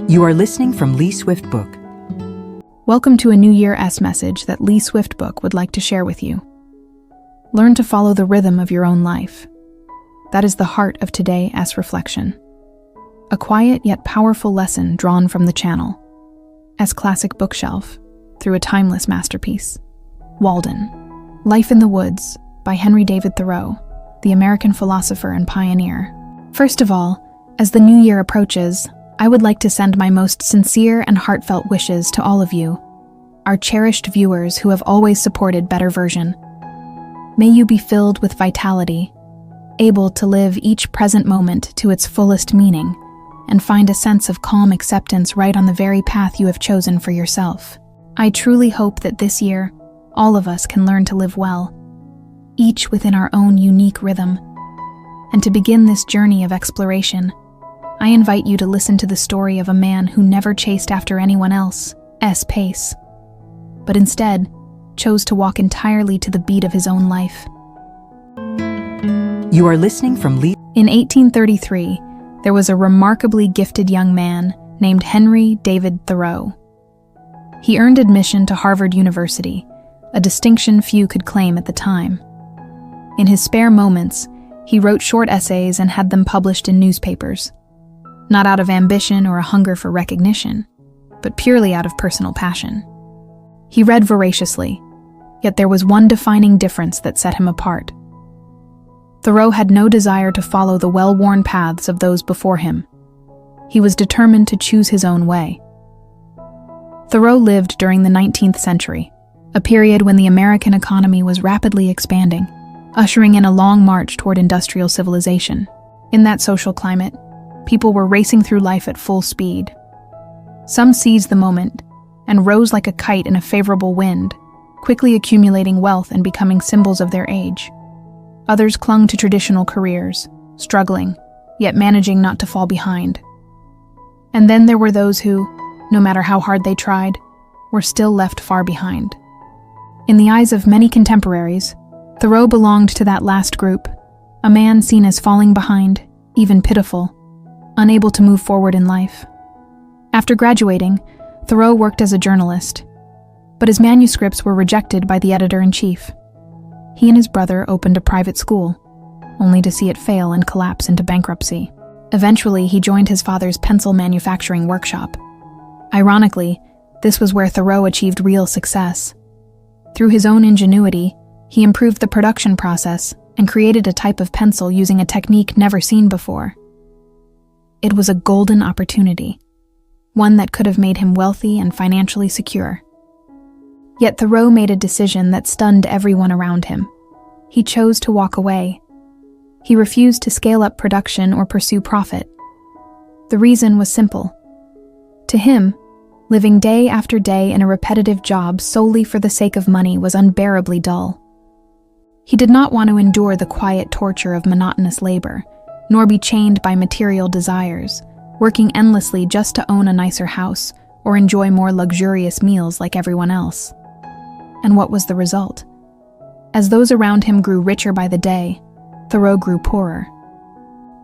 You are listening from Lee Swift Book. Welcome to a New Year-S message that Lee Swift Book would like to share with you. Learn to follow the rhythm of your own life. That is the heart of today's reflection. A quiet yet powerful lesson drawn from the channel, as classic bookshelf, through a timeless masterpiece. Walden, Life in the Woods, by Henry David Thoreau, the American philosopher and pioneer. First of all, as the new year approaches, I would like to send my most sincere and heartfelt wishes to all of you, our cherished viewers who have always supported Better Version. May you be filled with vitality, able to live each present moment to its fullest meaning, and find a sense of calm acceptance right on the very path you have chosen for yourself. I truly hope that this year, all of us can learn to live well, each within our own unique rhythm. And to begin this journey of exploration, I invite you to listen to the story of a man who never chased after anyone else's pace, but instead chose to walk entirely to the beat of his own life. You are listening from Lee. In 1833, there was a remarkably gifted young man named Henry David Thoreau. He earned admission to Harvard University, a distinction few could claim at the time. In his spare moments, he wrote short essays and had them published in newspapers. Not out of ambition or a hunger for recognition, but purely out of personal passion. He read voraciously, yet there was one defining difference that set him apart. Thoreau had no desire to follow the well-worn paths of those before him. He was determined to choose his own way. Thoreau lived during the 19th century, a period when the American economy was rapidly expanding, ushering in a long march toward industrial civilization. In that social climate, people were racing through life at full speed. Some seized the moment and rose like a kite in a favorable wind, quickly accumulating wealth and becoming symbols of their age. Others clung to traditional careers, struggling, yet managing not to fall behind. And then there were those who, no matter how hard they tried, were still left far behind. In the eyes of many contemporaries, Thoreau belonged to that last group, a man seen as falling behind, even pitiful, unable to move forward in life. After graduating, Thoreau worked as a journalist, but his manuscripts were rejected by the editor-in-chief. He and his brother opened a private school, only to see it fail and collapse into bankruptcy. Eventually, he joined his father's pencil manufacturing workshop. Ironically, this was where Thoreau achieved real success. Through his own ingenuity, he improved the production process and created a type of pencil using a technique never seen before. It was a golden opportunity, one that could have made him wealthy and financially secure. Yet Thoreau made a decision that stunned everyone around him. He chose to walk away. He refused to scale up production or pursue profit. The reason was simple. To him, living day after day in a repetitive job solely for the sake of money was unbearably dull. He did not want to endure the quiet torture of monotonous labor, nor be chained by material desires, working endlessly just to own a nicer house or enjoy more luxurious meals like everyone else. And what was the result? As those around him grew richer by the day, Thoreau grew poorer.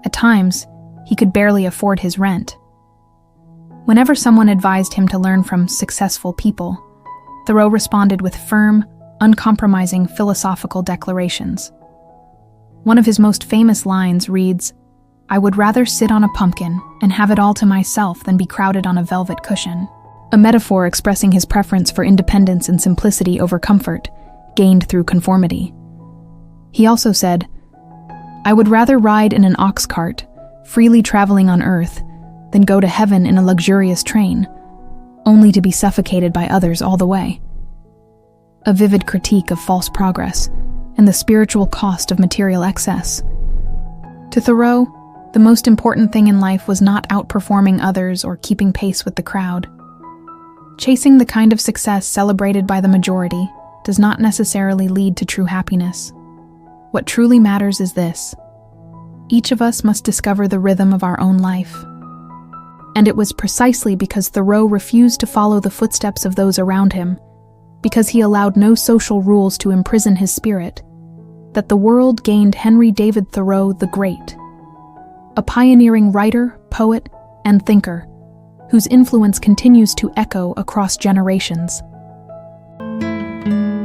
At times, he could barely afford his rent. Whenever someone advised him to learn from successful people, Thoreau responded with firm, uncompromising philosophical declarations. One of his most famous lines reads, "I would rather sit on a pumpkin and have it all to myself than be crowded on a velvet cushion," a metaphor expressing his preference for independence and simplicity over comfort, gained through conformity. He also said, "I would rather ride in an ox cart, freely traveling on earth, than go to heaven in a luxurious train, only to be suffocated by others all the way." A vivid critique of false progress and the spiritual cost of material excess. To Thoreau, the most important thing in life was not outperforming others or keeping pace with the crowd. Chasing the kind of success celebrated by the majority does not necessarily lead to true happiness. What truly matters is this: each of us must discover the rhythm of our own life. And it was precisely because Thoreau refused to follow the footsteps of those around him, because he allowed no social rules to imprison his spirit, that the world gained Henry David Thoreau the Great, a pioneering writer, poet, and thinker whose influence continues to echo across generations.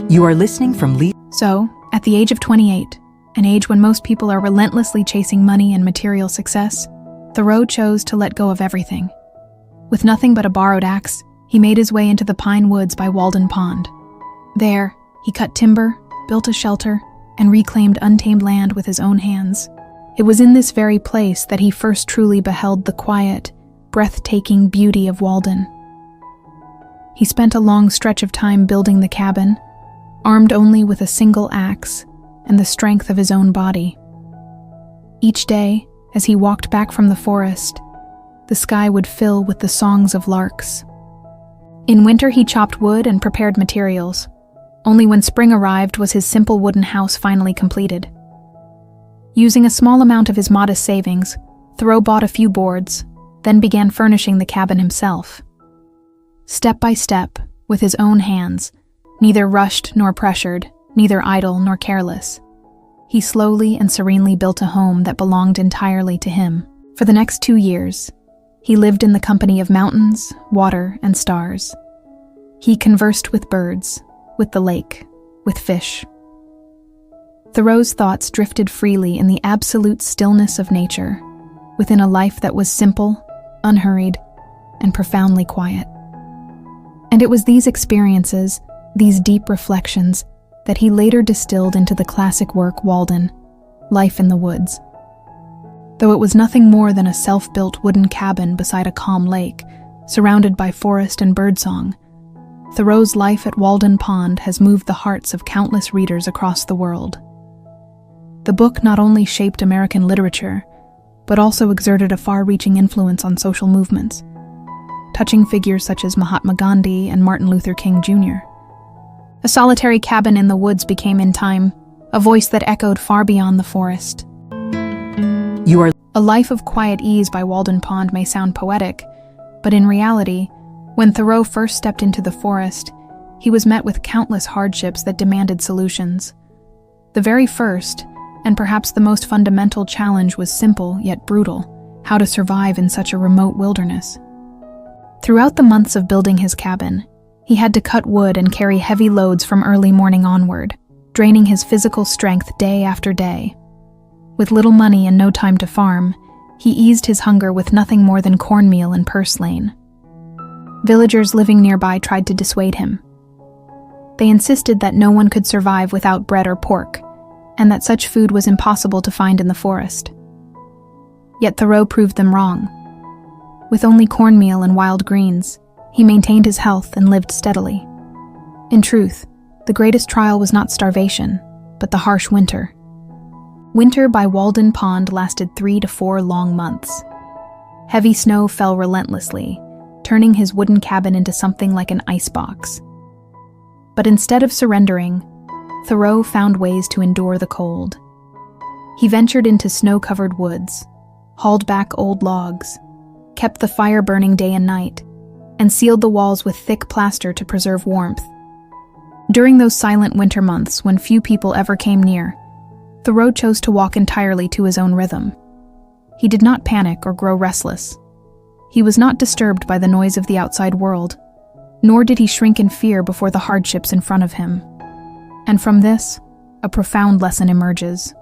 You are listening from Lee. So, at the age of 28, an age when most people are relentlessly chasing money and material success, Thoreau chose to let go of everything. With nothing but a borrowed axe, he made his way into the pine woods by Walden Pond. There, he cut timber, built a shelter, and reclaimed untamed land with his own hands. It was in this very place that he first truly beheld the quiet, breathtaking beauty of Walden. He spent a long stretch of time building the cabin, armed only with a single axe and the strength of his own body. Each day, as he walked back from the forest, the sky would fill with the songs of larks. In winter, he chopped wood and prepared materials. Only when spring arrived was his simple wooden house finally completed. Using a small amount of his modest savings, Thoreau bought a few boards, then began furnishing the cabin himself. Step by step, with his own hands, neither rushed nor pressured, neither idle nor careless, he slowly and serenely built a home that belonged entirely to him. For the next 2 years, he lived in the company of mountains, water, and stars. He conversed with birds, with the lake, with fish. Thoreau's thoughts drifted freely in the absolute stillness of nature, within a life that was simple, unhurried, and profoundly quiet. And it was these experiences, these deep reflections, that he later distilled into the classic work Walden, Life in the Woods. Though it was nothing more than a self-built wooden cabin beside a calm lake, surrounded by forest and birdsong, Thoreau's life at Walden Pond has moved the hearts of countless readers across the world. The book not only shaped American literature, but also exerted a far-reaching influence on social movements, touching figures such as Mahatma Gandhi and Martin Luther King Jr. A solitary cabin in the woods became in time a voice that echoed far beyond the forest. You are. A Life of Quiet Ease by Walden Pond may sound poetic, but in reality, when Thoreau first stepped into the forest, he was met with countless hardships that demanded solutions. The very first, and perhaps the most fundamental challenge was simple yet brutal: how to survive in such a remote wilderness. Throughout the months of building his cabin, he had to cut wood and carry heavy loads from early morning onward, draining his physical strength day after day. With little money and no time to farm, he eased his hunger with nothing more than cornmeal and purslane. Villagers living nearby tried to dissuade him. They insisted that no one could survive without bread or pork, and that such food was impossible to find in the forest. Yet Thoreau proved them wrong. With only cornmeal and wild greens, he maintained his health and lived steadily. In truth, the greatest trial was not starvation, but the harsh winter. Winter by Walden Pond lasted 3 to 4 long months. Heavy snow fell relentlessly, turning his wooden cabin into something like an icebox. But instead of surrendering, Thoreau found ways to endure the cold. He ventured into snow-covered woods, hauled back old logs, kept the fire burning day and night, and sealed the walls with thick plaster to preserve warmth. During those silent winter months when few people ever came near, Thoreau chose to walk entirely to his own rhythm. He did not panic or grow restless. He was not disturbed by the noise of the outside world, nor did he shrink in fear before the hardships in front of him. And from this, a profound lesson emerges.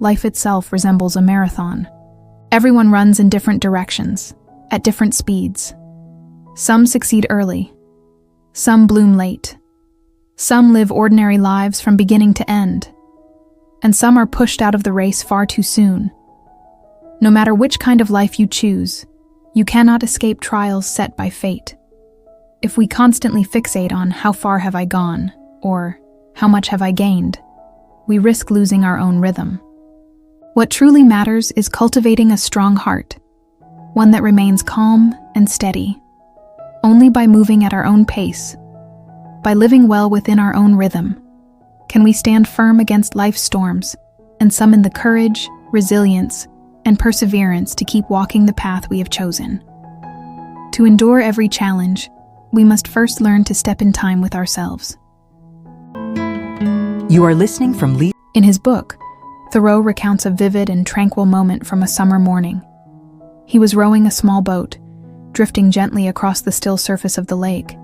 Life itself resembles a marathon. Everyone runs in different directions, at different speeds. Some succeed early. Some bloom late. Some live ordinary lives from beginning to end. And some are pushed out of the race far too soon. No matter which kind of life you choose, you cannot escape trials set by fate. If we constantly fixate on how far have I gone, or how much have I gained, we risk losing our own rhythm. What truly matters is cultivating a strong heart, one that remains calm and steady. Only by moving at our own pace, by living well within our own rhythm, can we stand firm against life's storms and summon the courage, resilience, and perseverance to keep walking the path we have chosen. To endure every challenge, we must first learn to step in time with ourselves. You are listening from Lee. In his book, Thoreau recounts a vivid and tranquil moment from a summer morning. He was rowing a small boat, drifting gently across the still surface of the lake.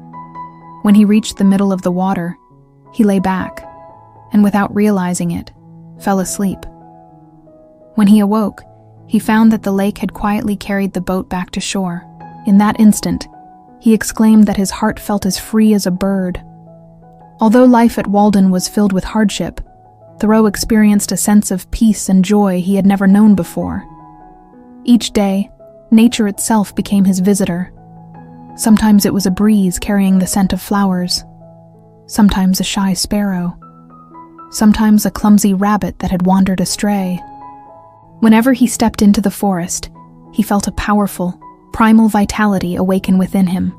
When he reached the middle of the water, he lay back, and without realizing it, fell asleep. When he awoke, he found that the lake had quietly carried the boat back to shore. In that instant, he exclaimed that his heart felt as free as a bird. Although life at Walden was filled with hardship, Thoreau experienced a sense of peace and joy he had never known before. Each day, nature itself became his visitor. Sometimes it was a breeze carrying the scent of flowers, sometimes a shy sparrow, sometimes a clumsy rabbit that had wandered astray. Whenever he stepped into the forest, he felt a powerful, primal vitality awaken within him.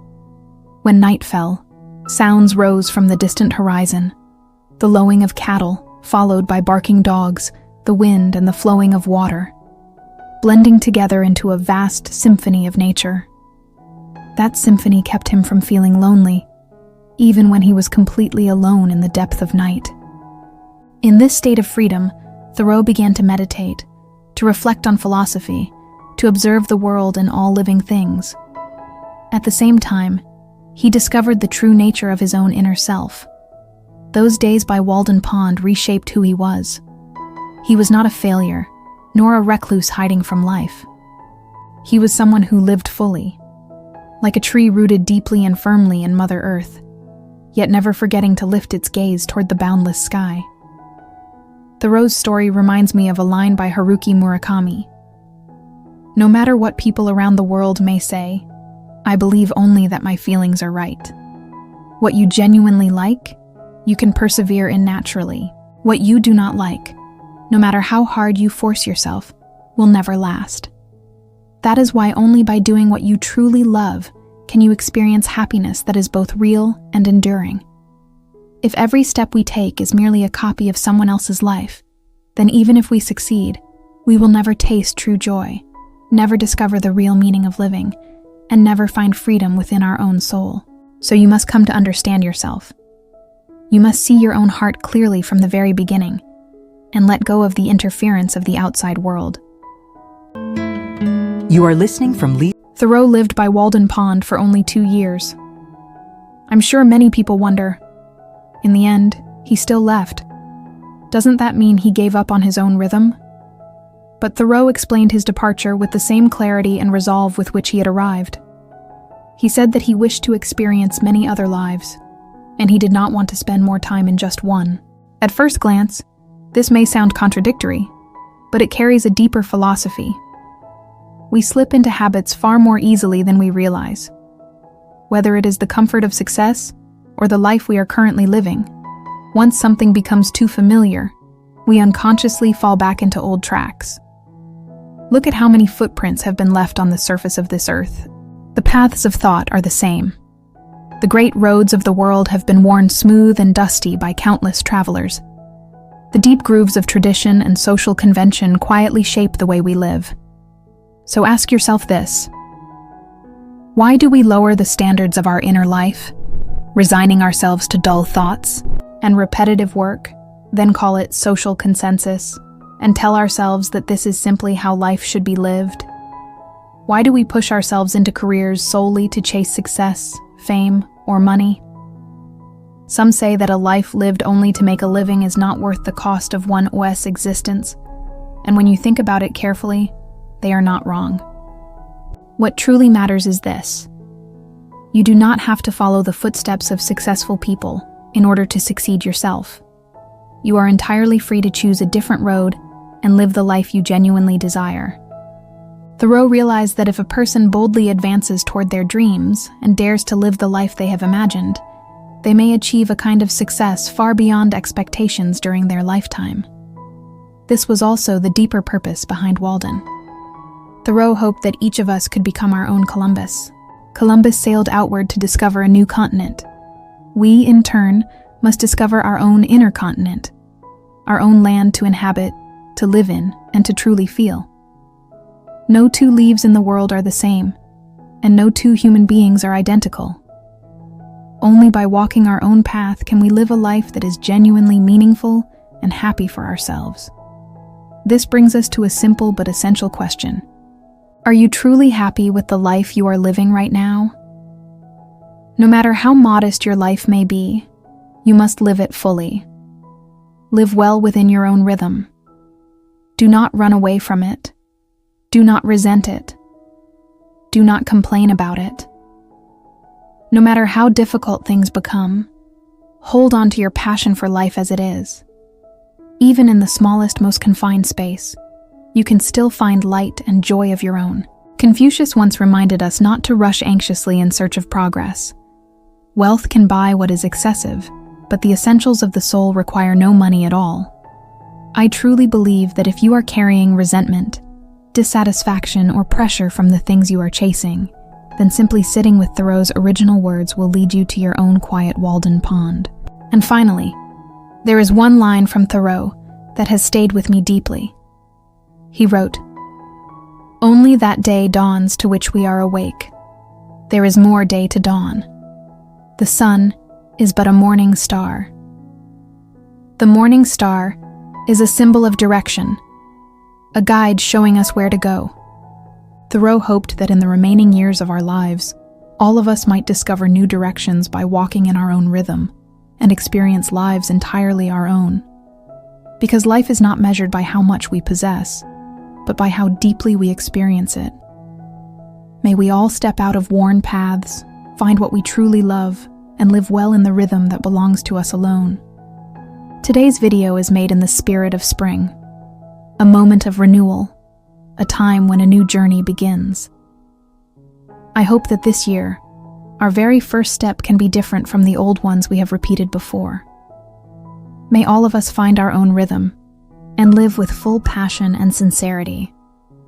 When night fell, sounds rose from the distant horizon, the lowing of cattle, followed by barking dogs, the wind and the flowing of water, blending together into a vast symphony of nature. That symphony kept him from feeling lonely, even when he was completely alone in the depth of night. In this state of freedom, Thoreau began to meditate, to reflect on philosophy, to observe the world and all living things. At the same time, he discovered the true nature of his own inner self. Those days by Walden Pond reshaped who he was. He was not a failure, nor a recluse hiding from life. He was someone who lived fully, like a tree rooted deeply and firmly in Mother Earth, yet never forgetting to lift its gaze toward the boundless sky. Thoreau's story reminds me of a line by Haruki Murakami. No matter what people around the world may say, I believe only that my feelings are right. What you genuinely like, you can persevere in naturally. What you do not like, no matter how hard you force yourself, will never last. That is why only by doing what you truly love can you experience happiness that is both real and enduring. If every step we take is merely a copy of someone else's life, then even if we succeed, we will never taste true joy, never discover the real meaning of living, and never find freedom within our own soul. So you must come to understand yourself. You must see your own heart clearly from the very beginning, and let go of the interference of the outside world. You are listening from Thoreau lived by Walden Pond for only 2 years. I'm sure many people wonder, in the end, he still left. Doesn't that mean he gave up on his own rhythm? But Thoreau explained his departure with the same clarity and resolve with which he had arrived. He said that he wished to experience many other lives, and he did not want to spend more time in just one. At first glance, this may sound contradictory, but it carries a deeper philosophy. We slip into habits far more easily than we realize. Whether it is the comfort of success or the life we are currently living, once something becomes too familiar, we unconsciously fall back into old tracks. Look at how many footprints have been left on the surface of this earth. The paths of thought are the same. The great roads of the world have been worn smooth and dusty by countless travelers. The deep grooves of tradition and social convention quietly shape the way we live. So ask yourself this: why do we lower the standards of our inner life, resigning ourselves to dull thoughts and repetitive work, then call it social consensus, and tell ourselves that this is simply how life should be lived? Why do we push ourselves into careers solely to chase success, fame, or money? Some say that a life lived only to make a living is not worth the cost of one's existence, and when you think about it carefully, they are not wrong. What truly matters is this: you do not have to follow the footsteps of successful people in order to succeed yourself. You are entirely free to choose a different road and live the life you genuinely desire. Thoreau realized that if a person boldly advances toward their dreams and dares to live the life they have imagined, they may achieve a kind of success far beyond expectations during their lifetime. This was also the deeper purpose behind Walden. Thoreau hoped that each of us could become our own Columbus. Columbus sailed outward to discover a new continent. We, in turn, must discover our own inner continent, our own land to inhabit, to live in, and to truly feel. No two leaves in the world are the same, and no two human beings are identical. Only by walking our own path can we live a life that is genuinely meaningful and happy for ourselves. This brings us to a simple but essential question: Are you truly happy with the life you are living right now? No matter how modest your life may be, you must live it fully. Live well within your own rhythm. Do not run away from it. Do not resent it. Do not complain about it. No matter how difficult things become, hold on to your passion for life as it is. Even in the smallest, most confined space, you can still find light and joy of your own. Confucius once reminded us not to rush anxiously in search of progress. Wealth can buy what is excessive, but the essentials of the soul require no money at all. I truly believe that if you are carrying resentment, dissatisfaction, or pressure from the things you are chasing, then simply sitting with Thoreau's original words will lead you to your own quiet Walden Pond. And finally, there is one line from Thoreau that has stayed with me deeply. He wrote, "Only that day dawns to which we are awake. There is more day to dawn. The sun is but a morning star." The morning star is a symbol of direction, a guide showing us where to go. Thoreau hoped that in the remaining years of our lives, all of us might discover new directions by walking in our own rhythm and experience lives entirely our own. Because life is not measured by how much we possess, but by how deeply we experience it. May we all step out of worn paths, find what we truly love, and live well in the rhythm that belongs to us alone. Today's video is made in the spirit of spring, a moment of renewal, a time when a new journey begins. I hope that this year, our very first step can be different from the old ones we have repeated before. May all of us find our own rhythm and live with full passion and sincerity.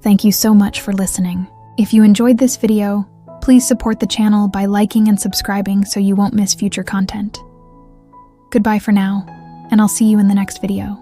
Thank you so much for listening. If you enjoyed this video, please support the channel by liking and subscribing so you won't miss future content. Goodbye for now, and I'll see you in the next video.